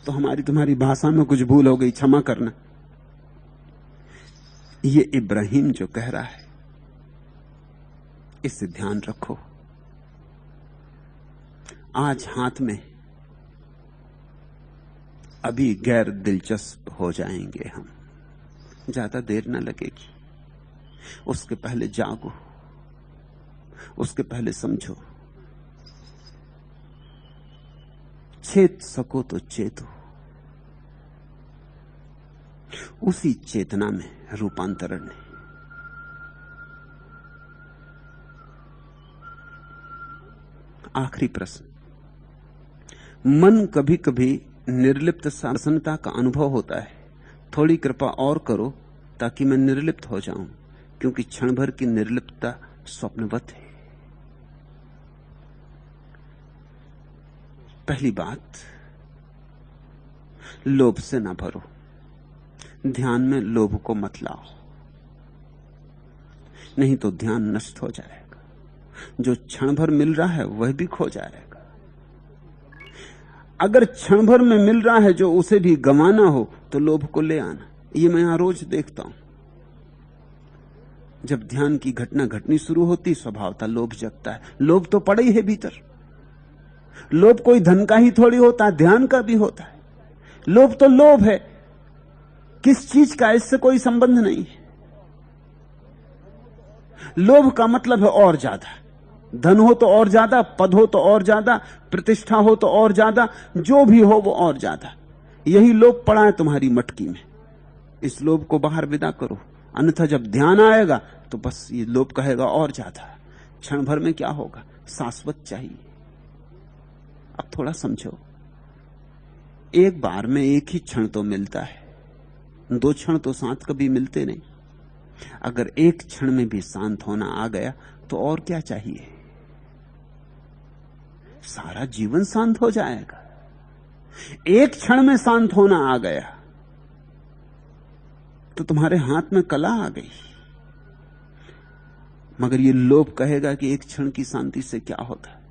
तो हमारी तुम्हारी भाषा में कुछ भूल हो गई, क्षमा करना। ये इब्राहिम जो कह रहा है, इससे ध्यान रखो। आज हाथ में, अभी गैर दिलचस्प हो जाएंगे हम, ज्यादा देर न लगेगी। उसके पहले जागो, उसके पहले समझो, चेत सको तो चेतो। उसी चेतना में रूपांतरण है। आखिरी प्रश्न, मन कभी कभी निर्लिप्त प्रसन्नता का अनुभव होता है। थोड़ी कृपा और करो ताकि मैं निर्लिप्त हो जाऊं, क्योंकि क्षण भर की निर्लिप्तता स्वप्नवत है। पहली बात, लोभ से ना भरो। ध्यान में लोभ को मत लाओ, नहीं तो ध्यान नष्ट हो जाएगा। जो क्षण भर मिल रहा है वह भी खो जाएगा। अगर क्षण भर में मिल रहा है जो उसे भी गंवाना हो तो लोभ को ले आना। ये मैं यहां रोज देखता हूं। जब ध्यान की घटना घटनी शुरू होती, स्वभावतः लोभ जगता है। लोभ तो पड़ा ही है भीतर। लोभ कोई धन का ही थोड़ी होता है, ध्यान का भी होता है। लोभ तो लोभ है, किस चीज का इससे कोई संबंध नहीं है। लोभ का मतलब है और ज्यादा। धन हो तो और ज्यादा, पद हो तो और ज्यादा, प्रतिष्ठा हो तो और ज्यादा, जो भी हो वो और ज्यादा। यही लोभ पड़ा है तुम्हारी मटकी में। इस लोभ को बाहर विदा करो, अन्यथा जब ध्यान आएगा तो बस ये लोभ कहेगा और ज्यादा। क्षण भर में क्या होगा? शाश्वत चाहिए। अब थोड़ा समझो, एक बार में एक ही क्षण तो मिलता है, दो क्षण तो साथ कभी मिलते नहीं। अगर एक क्षण में भी शांत होना आ गया तो और क्या चाहिए? सारा जीवन शांत हो जाएगा। एक क्षण में शांत होना आ गया तो तुम्हारे हाथ में कला आ गई। मगर ये लोभ कहेगा कि एक क्षण की शांति से क्या होता है।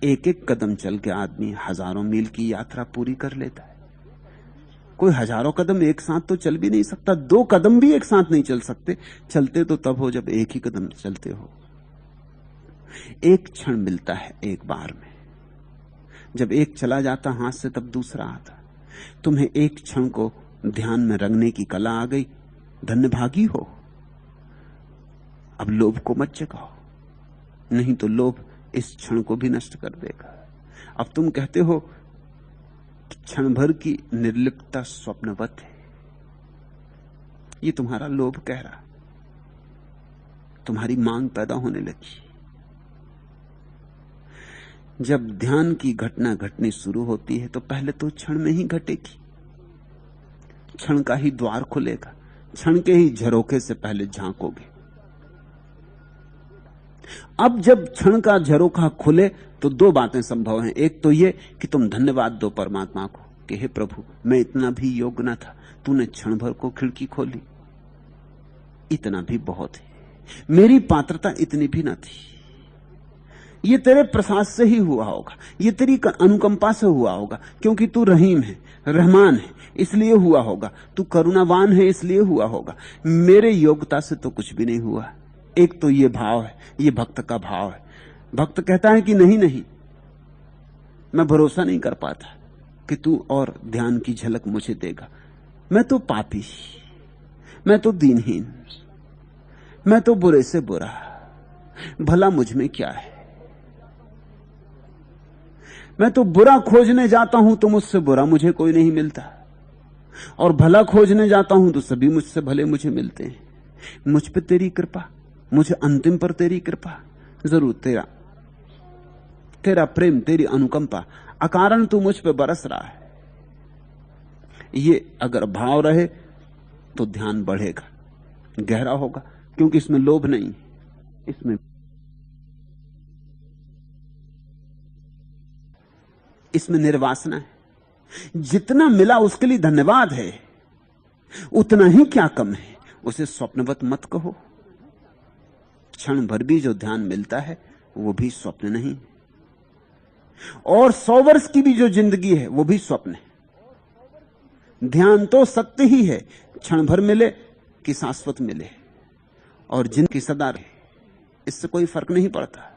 एक एक कदम चल के आदमी हजारों मील की यात्रा पूरी कर लेता है। कोई हजारों कदम एक साथ तो चल भी नहीं सकता, दो कदम भी एक साथ नहीं चल सकते। चलते तो तब हो जब एक ही कदम चलते हो। एक क्षण मिलता है एक बार में। जब एक चला जाता हाथ से तब दूसरा आता। तुम्हें एक क्षण को ध्यान में रंगने की कला आ गई, धन्यभागी हो। अब लोभ को मत जगाओ, नहीं तो लोभ इस क्षण को भी नष्ट कर देगा। अब तुम कहते हो क्षण भर की निर्लिप्तता स्वप्नवत है। ये तुम्हारा लोभ कह रहा, तुम्हारी मांग पैदा होने लगी। जब ध्यान की घटना घटनी शुरू होती है तो पहले तो क्षण में ही घटेगी। क्षण का ही द्वार खुलेगा, क्षण के ही झरोखे से पहले झांकोगे। अब जब क्षण का झरोखा खुले तो दो बातें संभव हैं। एक तो ये कि तुम धन्यवाद दो परमात्मा को कि हे प्रभु, मैं इतना भी योग्य न था, तूने क्षण भर को खिड़की खोली। इतना भी बहुत है, मेरी पात्रता इतनी भी न थी। ये तेरे प्रसाद से ही हुआ होगा, ये तेरी अनुकंपा से हुआ होगा, क्योंकि तू रहीम है, रहमान है, इसलिए हुआ होगा। तू करुणावान है, इसलिए हुआ होगा। मेरे योग्यता से तो कुछ भी नहीं हुआ। एक तो ये भाव है, ये भक्त का भाव है। भक्त कहता है कि नहीं नहीं, मैं भरोसा नहीं कर पाता कि तू और ध्यान की झलक मुझे देगा। मैं तो पापी, मैं तो दीनहीन, मैं तो बुरे से बुरा, भला मुझ में क्या है। मैं तो बुरा खोजने जाता हूं तो मुझसे बुरा मुझे कोई नहीं मिलता, और भला खोजने जाता हूं तो सभी मुझसे भले मुझे मिलते हैं। मुझ पे तेरी कृपा, मुझे अंतिम पर तेरी कृपा, जरूर तेरा प्रेम, तेरी अनुकंपा अकारण तू मुझ पे बरस रहा है। ये अगर भाव रहे तो ध्यान बढ़ेगा, गहरा होगा, क्योंकि इसमें लोभ नहीं, इसमें निर्वासना है। जितना मिला उसके लिए धन्यवाद है, उतना ही क्या कम है। उसे स्वप्नवत मत कहो। क्षण भर भी जो ध्यान मिलता है वो भी स्वप्न नहीं। और 100 वर्ष की भी जो जिंदगी है वो भी स्वप्न है। ध्यान तो सत्य ही है, क्षण भर मिले कि शाश्वत मिले, और जिनकी सदा रहे, इससे कोई फर्क नहीं पड़ता।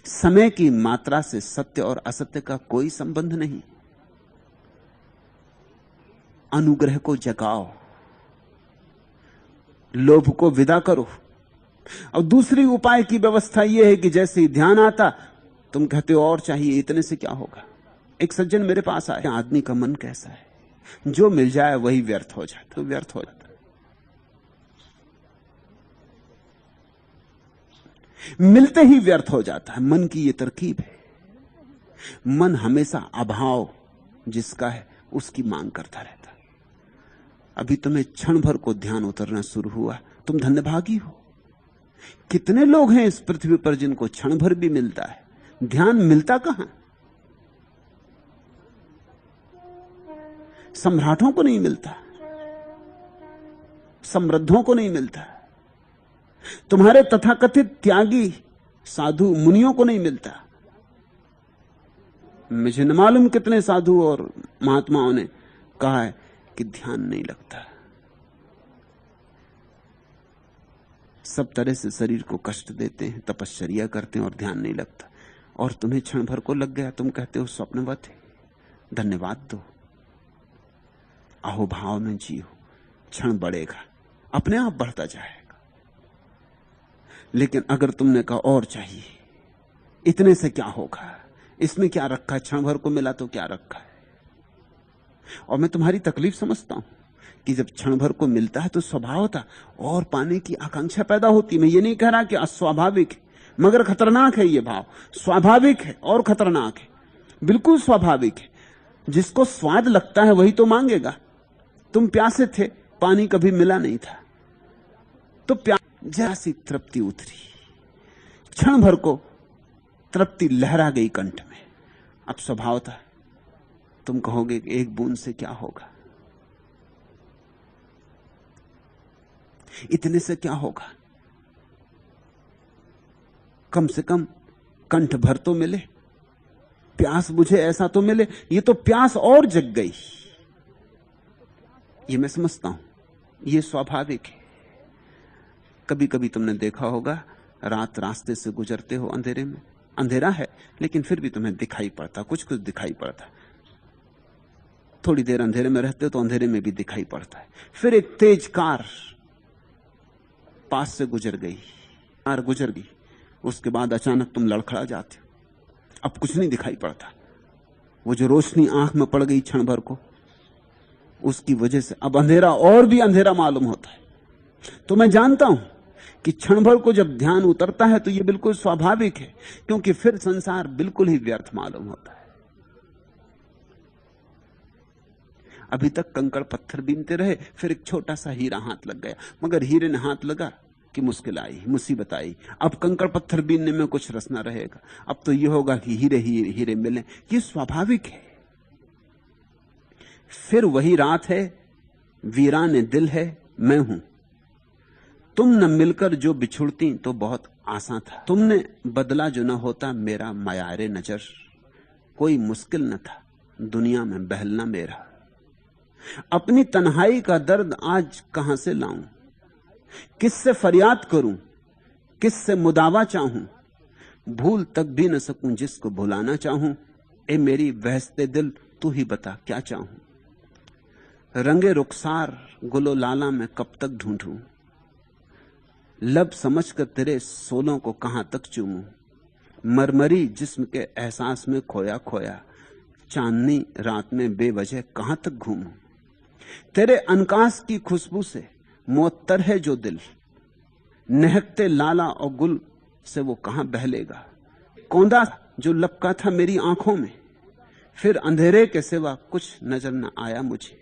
समय की मात्रा से सत्य और असत्य का कोई संबंध नहीं। अनुग्रह को जगाओ, लोभ को विदा करो। और दूसरी उपाय की व्यवस्था यह है कि जैसे ही ध्यान आता तुम कहते हो और चाहिए, इतने से क्या होगा। एक सज्जन मेरे पास आए, आदमी का मन कैसा है, जो मिल जाए वही व्यर्थ हो जाता, तो व्यर्थ हो जाता। मिलते ही व्यर्थ हो जाता है। मन की यह तरकीब है। मन हमेशा अभाव जिसका है उसकी मांग करता रहता। अभी तुम्हें क्षण भर को ध्यान उतरना शुरू हुआ, तुम धन्यभागी हो। कितने लोग हैं इस पृथ्वी पर जिनको क्षण भर भी मिलता है, ध्यान मिलता कहां। सम्राटों को नहीं मिलता, समृद्धों को नहीं मिलता, तुम्हारे तथाकथित त्यागी साधु मुनियों को नहीं मिलता। मुझे न मालूम कितने साधु और महात्माओं ने कहा है कि ध्यान नहीं लगता। सब तरह से शरीर को कष्ट देते हैं, तपश्चर्या करते हैं और ध्यान नहीं लगता। और तुम्हें क्षण भर को लग गया, तुम कहते हो स्वप्नवत है। धन्यवाद दो, अहोभाव में जियो, क्षण बढ़ेगा, अपने आप बढ़ता जाएगा। लेकिन अगर तुमने कहा और चाहिए, इतने से क्या होगा, इसमें क्या रखा है, क्षण भर को मिला तो क्या रखा है। और मैं तुम्हारी तकलीफ समझता हूं कि जब क्षण भर को मिलता है तो स्वभावतः और पाने की आकांक्षा पैदा होती। मैं ये नहीं कह रहा कि अस्वाभाविक है, मगर खतरनाक है ये भाव। स्वाभाविक है और खतरनाक है, बिल्कुल स्वाभाविक है। जिसको स्वाद लगता है वही तो मांगेगा। तुम प्यासे थे, पानी कभी मिला नहीं था, तो जरा सी तृप्ति उतरी, क्षण भर को तृप्ति लहरा गई कंठ में। अब स्वभावतः तुम कहोगे कि एक बूंद से क्या होगा, इतने से क्या होगा, कम से कम कंठ भर तो मिले, प्यास बुझे ऐसा तो मिले। ये तो प्यास और जग गई। ये मैं समझता हूं, ये स्वाभाविक है। कभी कभी तुमने देखा होगा, रात रास्ते से गुजरते हो अंधेरे में, अंधेरा है लेकिन फिर भी तुम्हें दिखाई पड़ता, कुछ कुछ दिखाई पड़ता। थोड़ी देर अंधेरे में रहते हो तो अंधेरे में भी दिखाई पड़ता है। फिर एक तेज कार पास से गुजर गई, कार गुजर गई, उसके बाद अचानक तुम लड़खड़ा जाते हो, अब कुछ नहीं दिखाई पड़ता। वो जो रोशनी आंख में पड़ गई क्षण भर को, उसकी वजह से अब अंधेरा और भी अंधेरा मालूम होता है। तो मैं जानता हूं कि क्षण भर को जब ध्यान उतरता है तो यह बिल्कुल स्वाभाविक है, क्योंकि फिर संसार बिल्कुल ही व्यर्थ मालूम होता है। अभी तक कंकड़ पत्थर बीनते रहे, फिर एक छोटा सा हीरा हाथ लग गया, मगर हीरे ने हाथ लगा कि मुश्किल आई, मुसीबत आई। अब कंकड़ पत्थर बीनने में कुछ रस ना रहेगा, अब तो यह होगा कि हीरे हीरे हीरे मिले। यह स्वाभाविक है। फिर वही रात है, वीरान दिल है, मैं हूं। तुम न मिलकर जो बिछुड़ती तो बहुत आसान था, तुमने बदला जो न होता मेरा मयारे नजर। कोई मुश्किल न था दुनिया में बहलना मेरा। अपनी तन्हाई का दर्द आज कहां से लाऊं, किससे फरियाद करूं, किससे मुदावा चाहूं। भूल तक भी न सकूं जिसको भुलाना चाहूं। ए मेरी बहसते दिल तू ही बता क्या चाहूं। रंगे रुखसार गुलो लाला में कब तक ढूंढूं। लब समझकर तेरे सोलों को कहां तक चूमूं। मरमरी जिस्म के एहसास में खोया खोया। चांदनी रात में बेवजह कहां तक घूमूं। तेरे अनकास की खुशबू से मुअत्तर है जो दिल। महकते लाला और गुल से वो कहां बहलेगा। कौंदा जो लपका था मेरी आंखों में, फिर अंधेरे के सिवा कुछ नजर न आया मुझे।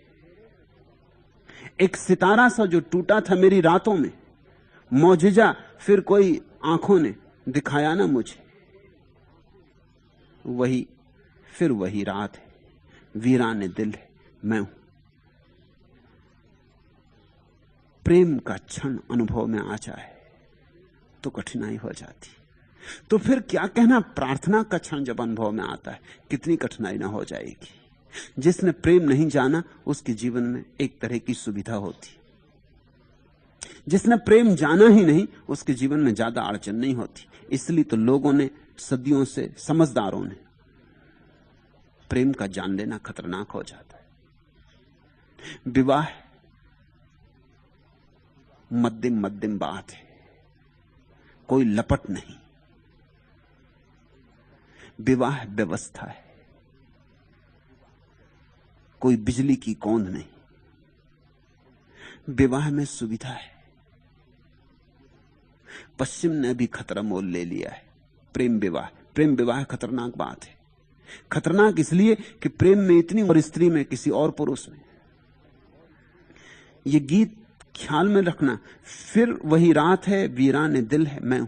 एक सितारा सा जो टूटा था मेरी रातों में, मौजिजा फिर कोई आंखों ने दिखाया ना मुझे। वही फिर वही रात है, वीरान दिल है, मैं हूं। प्रेम का क्षण अनुभव में आ जाए तो कठिनाई हो जाती। तो फिर क्या कहना, प्रार्थना का क्षण जब अनुभव में आता है कितनी कठिनाई ना हो जाएगी। जिसने प्रेम नहीं जाना उसके जीवन में एक तरह की सुविधा होती, जिसने प्रेम जाना ही नहीं उसके जीवन में ज्यादा अड़चन नहीं होती। इसलिए तो लोगों ने सदियों से, समझदारों ने, प्रेम का जान लेना खतरनाक हो जाता है। विवाह मध्यम मध्यम बात है, कोई लपट नहीं। विवाह व्यवस्था है, कोई बिजली की कौंध नहीं। विवाह में सुविधा है। पश्चिम ने भी खतरा मोल ले लिया है। प्रेम विवाह खतरनाक बात है। खतरनाक इसलिए कि प्रेम में इतनी और स्त्री में किसी और पुरुष में। यह गीत ख्याल में रखना, फिर वही रात है, वीराने दिल है मैं हूं।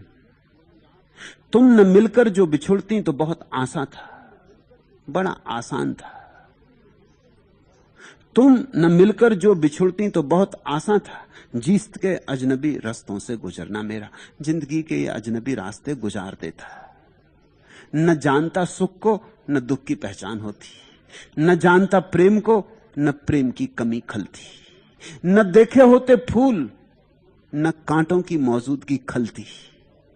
तुम न मिलकर जो बिछुड़ती तो बहुत आसान था, बड़ा आसान था। तुम न मिलकर जो बिछुड़ती तो बहुत आसान था, जीस्त के अजनबी रास्तों से गुजरना मेरा। जिंदगी के ये अजनबी रास्ते गुजार देता। न जानता सुख को, न दुख की पहचान होती। न जानता प्रेम को, न प्रेम की कमी खलती। न देखे होते फूल, न कांटों की मौजूदगी खलती।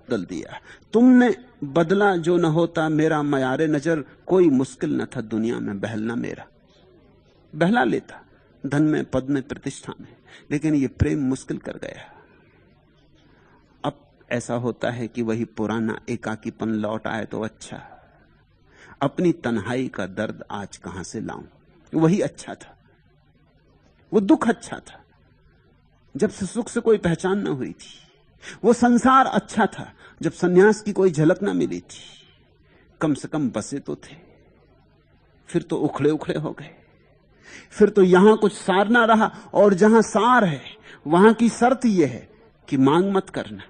बदल दिया तुमने, बदला जो न होता मेरा मयारे नजर। कोई मुश्किल न था दुनिया में बहलना मेरा। बहला लेता धन में, पद में, प्रतिष्ठा में, लेकिन ये प्रेम मुश्किल कर गया। अब ऐसा होता है कि वही पुराना एकाकीपन लौट आए तो अच्छा। अपनी तन्हाई का दर्द आज कहां से लाऊं। वही अच्छा था, वो दुख अच्छा था जब से सुख से कोई पहचान न हुई थी। वो संसार अच्छा था जब सन्यास की कोई झलक न मिली थी। कम से कम बसे तो थे, फिर तो उखड़े उखड़े हो गए। फिर तो यहां कुछ सार ना रहा, और जहां सार है वहां की शर्त यह है कि मांग मत करना।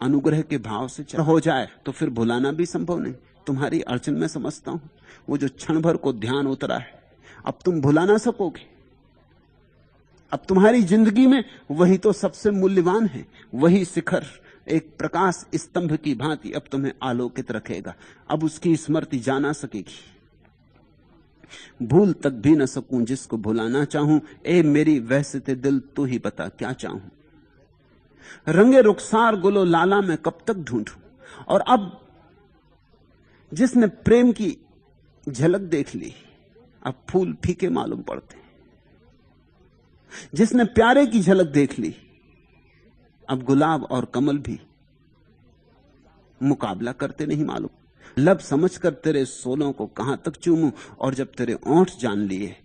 अनुग्रह के भाव से हो जाए तो फिर भुलाना भी संभव नहीं। तुम्हारी अड़चन में समझता हूं, वो जो क्षण भर को ध्यान उतरा है अब तुम भुला ना सकोगे। अब तुम्हारी जिंदगी में वही तो सबसे मूल्यवान है। वही शिखर एक प्रकाश स्तंभ की भांति अब तुम्हें आलोकित रखेगा। अब उसकी स्मृति जा ना सकेगी। भूल तक भी न सकूं जिसको भुलाना चाहूं। ए मेरी वहसते दिल तू ही बता क्या चाहूं। रंगे रुखसार गुलो लाला मैं कब तक ढूंढूं। और अब जिसने प्रेम की झलक देख ली अब फूल फीके मालूम पड़ते। जिसने प्यारे की झलक देख ली अब गुलाब और कमल भी मुकाबला करते नहीं मालूम। लब समझकर तेरे सोलों को कहां तक चूमूं। और जब तेरे ओंठ जान लिए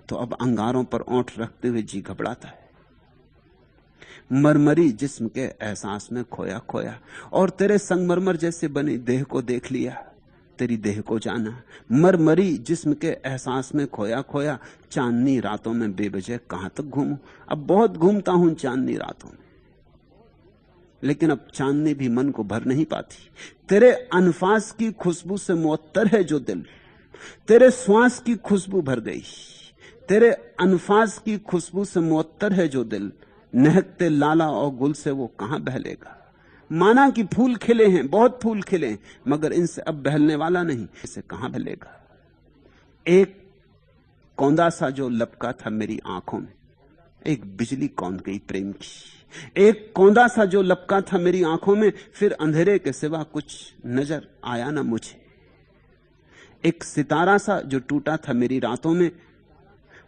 तो अब अंगारों पर ओंठ रखते हुए जी घबराता है। मरमरी जिस्म के एहसास में खोया खोया। और तेरे संगमरमर जैसे बनी देह को देख लिया, तेरी देह को जाना। मरमरी जिस्म के एहसास में खोया खोया। चांदनी रातों में बेवजह कहां तक घूमूं। अब बहुत घूमता हूं चांदनी रातों में, लेकिन अब चांदनी भी मन को भर नहीं पाती। तेरे अनफास की खुशबू से मुअत्तर है जो दिल, तेरे श्वास की खुशबू भर गई। तेरे अनफास की खुशबू से मुअत्तर है जो दिल, महकते लाला और गुल से वो कहां बहलेगा। माना कि फूल खिले हैं, बहुत फूल खिले हैं, मगर इनसे अब बहलने वाला नहीं, इसे कहां बहलेगा। एक कौंदा सा जो लपका था मेरी आंखों में, एक बिजली कौंध गई प्रेम की। एक कौंदा सा जो लपका था मेरी आंखों में, फिर अंधेरे के सिवा कुछ नजर आया ना मुझे। एक सितारा सा जो टूटा था मेरी रातों में,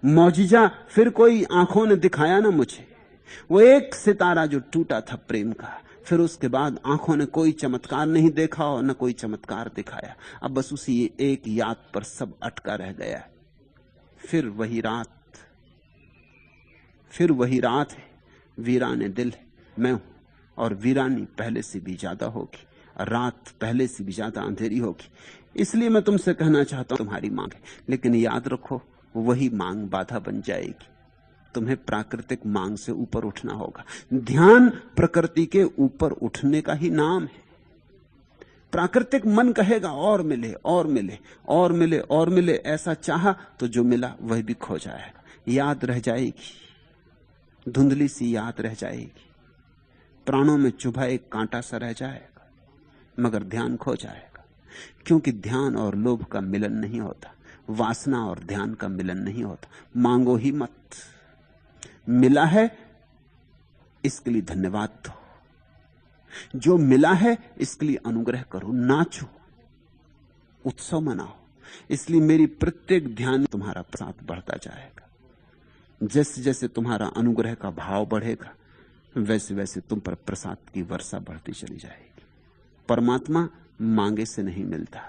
मौजिजा फिर कोई आंखों ने दिखाया ना मुझे। वो एक सितारा जो टूटा था प्रेम का, फिर उसके बाद आंखों ने कोई चमत्कार नहीं देखा और न कोई चमत्कार दिखाया। अब बस उसी एक याद पर सब अटका रह गया। फिर वही रात, फिर वही रात है, वीराने दिल है मैं हूं। और वीरानी पहले से भी ज्यादा होगी, रात पहले से भी ज्यादा अंधेरी होगी। इसलिए मैं तुमसे कहना चाहता हूं, तुम्हारी मांग है, लेकिन याद रखो वही मांग बाधा बन जाएगी। तुम्हें प्राकृतिक मांग से ऊपर उठना होगा। ध्यान प्रकृति के ऊपर उठने का ही नाम है। प्राकृतिक मन कहेगा और मिले और मिले और मिले और मिले, ऐसा चाहा तो जो मिला वह भी खो जाएगा। याद रह जाएगी, धुंधली सी याद रह जाएगी, प्राणों में चुभा एक कांटा सा रह जाएगा। मगर ध्यान खो जाएगा, क्योंकि ध्यान और लोभ का मिलन नहीं होता, वासना और ध्यान का मिलन नहीं होता। मांगो ही मत, मिला है इसके लिए धन्यवाद दो, जो मिला है इसके लिए अनुग्रह करो, नाचो, उत्सव मनाओ। इसलिए मेरी प्रत्येक ध्यान तुम्हारा प्रसाद बढ़ता जाएगा। जैसे जैसे तुम्हारा अनुग्रह का भाव बढ़ेगा, वैसे वैसे तुम पर प्रसाद की वर्षा बढ़ती चली जाएगी। परमात्मा मांगे से नहीं मिलता,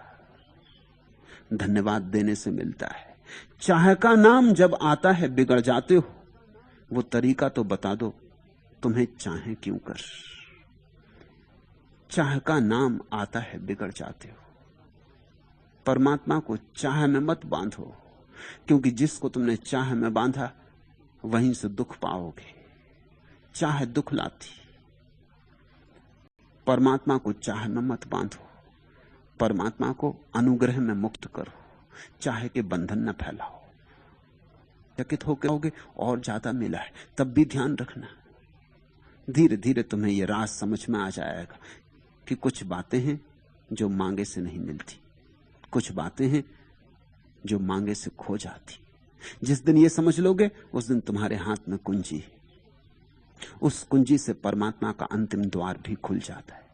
धन्यवाद देने से मिलता है। चाह का नाम जब आता है बिगड़ जाते हो, वो तरीका तो बता दो तुम्हें चाहे क्यों कर। चाह का नाम आता है बिगड़ जाते हो। परमात्मा को चाह में मत बांधो, क्योंकि जिसको तुमने चाह में बांधा वहीं से दुख पाओगे। चाह दुख लाती। परमात्मा को चाह में मत बांधो, परमात्मा को अनुग्रह में मुक्त करो, चाह के बंधन न फैलाओ। चकित होकर होगे और ज्यादा मिला है, तब भी ध्यान रखना। धीरे धीरे तुम्हें यह राज समझ में आ जाएगा कि कुछ बातें हैं जो मांगे से नहीं मिलती, कुछ बातें हैं जो मांगे से खो जाती। जिस दिन ये समझ लोगे उस दिन तुम्हारे हाथ में कुंजी है, उस कुंजी से परमात्मा का अंतिम द्वार भी खुल जाता है।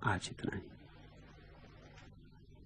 आज इतना ही।